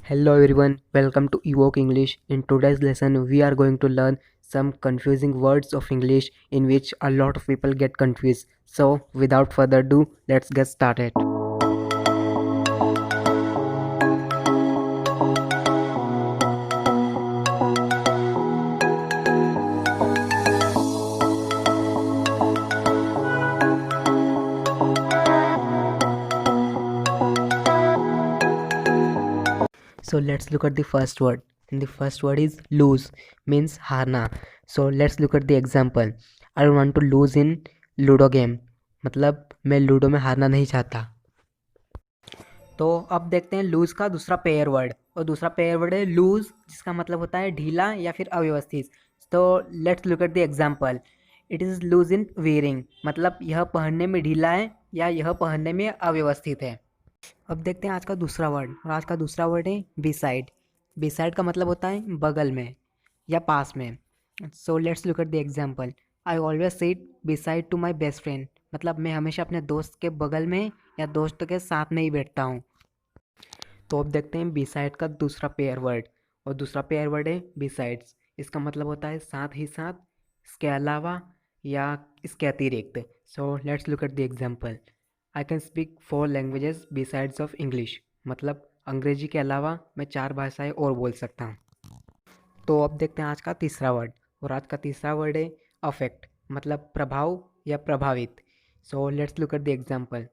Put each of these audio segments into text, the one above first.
Hello everyone, welcome to Evoke English. In today's lesson, we are going to learn some confusing words of English in which a lot of people get confused. So, without further ado, let's get started. So, let's look at the first word. And the first word is lose, means हारना. So, let's look at the example. I don't want to lose in Ludo game. मतलब मैं ludo में हारना नहीं चाहता. तो अब देखते हैं लूज का दूसरा पेयर वर्ड, और दूसरा पेयर वर्ड है लूज, जिसका मतलब होता है ढीला या फिर अव्यवस्थित. तो let's look at the example. It is loose in wearing, मतलब यह पहनने में ढीला है या यह पहनने में अव्यवस्थित है. अब देखते हैं आज का दूसरा वर्ड, और आज का दूसरा वर्ड है बिसाइड. बिसाइड का मतलब होता है बगल में या पास में. सो let's look at the example. I always sit beside to my best friend, मतलब मैं हमेशा अपने दोस्त के बगल में या दोस्त के साथ में ही बैठता हूँ. तो अब देखते हैं बिसाइड का दूसरा पेयर वर्ड, और दूसरा पेयर वर्ड है बिसाइड्स. इसका मतलब होता है साथ ही साथ, इसके अलावा या इसके अतिरिक्त. सो let's look at the example. I can speak 4 languages besides of English, मतलब अंग्रेजी के अलावा मैं 4 भाषाएं और बोल सकता हूँ. तो अब देखते हैं आज का तीसरा वर्ड, और आज का तीसरा वर्ड है अफेक्ट, मतलब प्रभाव या प्रभावित. सो let's look at the example.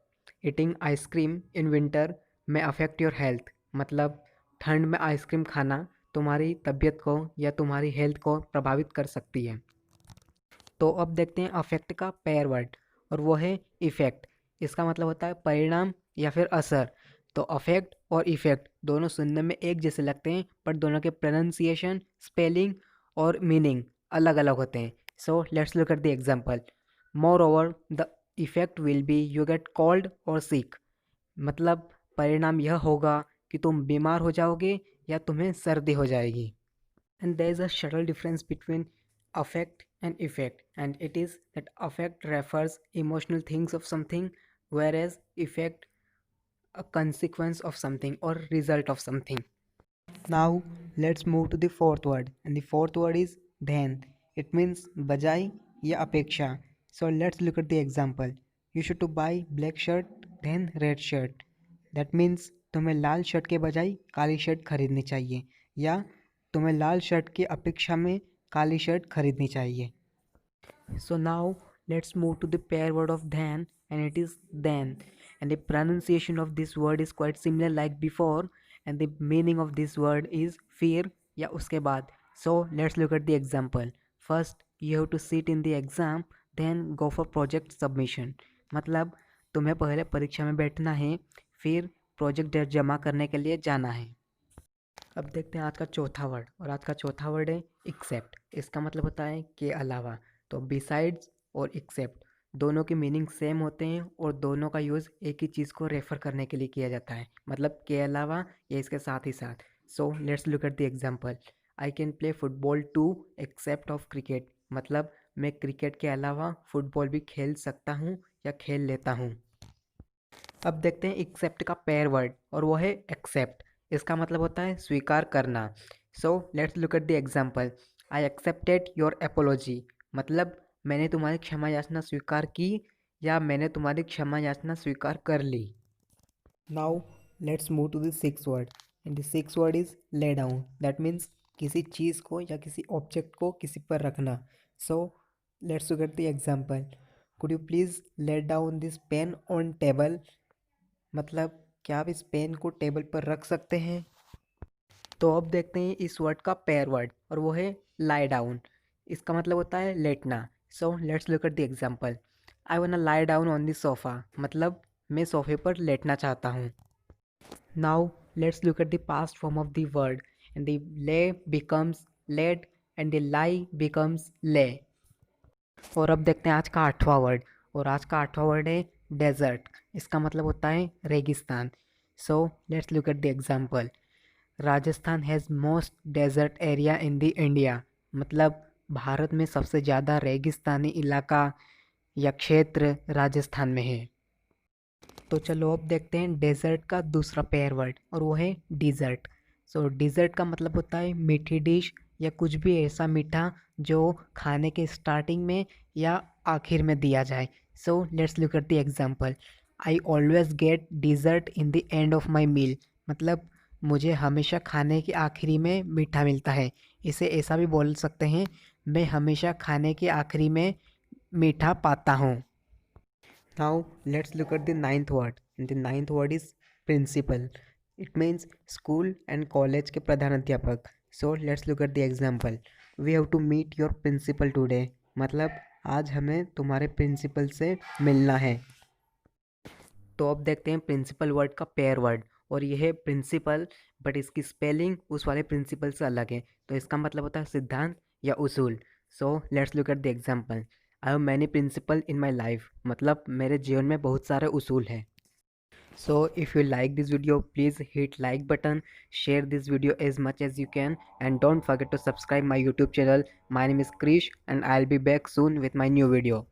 Eating ice cream in winter में अफेक्ट योर हेल्थ, मतलब ठंड में आइसक्रीम खाना तुम्हारी तबीयत को या तुम्हारी हेल्थ को प्रभावित कर सकती है. तो अब देखते हैं अफेक्ट का पेयर वर्ड, और वो है इफ़ेक्ट. इसका मतलब होता है परिणाम या फिर असर. तो अफेक्ट और इफ़ेक्ट दोनों सुनने में एक जैसे लगते हैं, पर दोनों के प्रोनाउंसिएशन, स्पेलिंग और मीनिंग अलग अलग होते हैं. सो let's look at the example. More over the effect will be you get called और सिक, मतलब परिणाम यह होगा कि तुम बीमार हो जाओगे या तुम्हें सर्दी हो जाएगी. And there is a subtle difference between affect and effect, and it is that affect refers emotional things of something, whereas effect a consequence of something or result of something. Now let's move to the fourth word, and the fourth word is then. It means bajai या अपेक्षा. So let's look at the example. You should to buy black shirt then red shirt. That means तुम्हें लाल shirt के बजाय काली shirt खरीदनी चाहिए, या तुम्हें लाल shirt की अपेक्षा में काली शर्ट खरीदनी चाहिए. So now let's move to the pair word of then, and it is then. And the pronunciation of this word is quite similar like before, and the meaning of this word is fear या उसके बाद. So let's look at the example. First you have to sit in the exam, then go for project submission. मतलब तुम्हें पहले परीक्षा में बैठना है, फिर प्रोजेक्ट जमा करने के लिए जाना है. अब देखते हैं आज का चौथा वर्ड, और आज का चौथा वर्ड है एक्सेप्ट. इसका मतलब होता है के अलावा. तो बिसाइड्स और एक्सेप्ट दोनों के मीनिंग सेम होते हैं, और दोनों का यूज़ एक ही चीज़ को रेफ़र करने के लिए किया जाता है, मतलब के अलावा या इसके साथ ही साथ. सो let's look at the example. I can play football to except of cricket, मतलब मैं क्रिकेट के अलावा फुटबॉल भी खेल सकता हूँ या खेल लेता हूँ. अब देखते हैं एक्सेप्ट का पेयर वर्ड, और वो है एक्सेप्ट. इसका मतलब होता है स्वीकार करना. सो let's look at the example. I accepted your apiology, मतलब मैंने तुम्हारी क्षमा याचना स्वीकार की या मैंने तुम्हारी क्षमा याचना स्वीकार कर ली. Now let's move to the six word, and the six word is lay down. That means किसी चीज़ को या किसी ऑब्जेक्ट को किसी पर रखना. सो let's look at the example. Could you please let down this pain on table, मतलब क्या आप इस पेन को टेबल पर रख सकते हैं. तो अब देखते हैं इस वर्ड का पेयर वर्ड, और वो है लाई डाउन. इसका मतलब होता है लेटना. So let's look at the example. I want lie down on the sofa, मतलब मैं सोफे पर लेटना चाहता हूँ. Now let's look at the past form of the word, and the lay becomes laid and the lie becomes lay. और अब देखते हैं आज का आठवां वर्ड, और आज का आठवां वर्ड है डेजर्ट. इसका मतलब होता है रेगिस्तान. सो let's look at the example. Rajasthan has most desert area in the India, मतलब भारत में सबसे ज़्यादा रेगिस्तानी इलाका या क्षेत्र राजस्थान में है. तो चलो अब देखते हैं डेजर्ट का दूसरा पेयर वर्ड, और वो है डिज़र्ट. सो डिज़र्ट का मतलब होता है मीठी डिश या कुछ भी ऐसा मीठा जो खाने के स्टार्टिंग में या आखिर में दिया जाए। So let's look at the example. I always get dessert in the end of my meal. मतलब मुझे हमेशा खाने के आखिरी में मीठा मिलता है। इसे ऐसा भी बोल सकते हैं, मैं हमेशा खाने के आखिरी में मीठा पाता हूँ। Now let's look at the ninth word. The ninth word is principal. It means school and college के प्रधानाध्यापक. So let's look at the example. We have to meet your principal today. मतलब आज हमें तुम्हारे प्रिंसिपल से मिलना है। तो अब देखते हैं प्रिंसिपल वर्ड का पेयर वर्ड। और यह है प्रिंसिपल, बट इसकी स्पेलिंग उस वाले प्रिंसिपल से अलग है। तो इसका मतलब होता है सिद्धांत या उसूल। सो let's look at the example. I have many principle in my life. मतलब मेरे जीवन में बहुत सारे उसूल हैं। So if you like this video, please hit like button, share this video as much as you can, and don't forget to subscribe my YouTube channel. My name is Krish and I'll be back soon with my new video.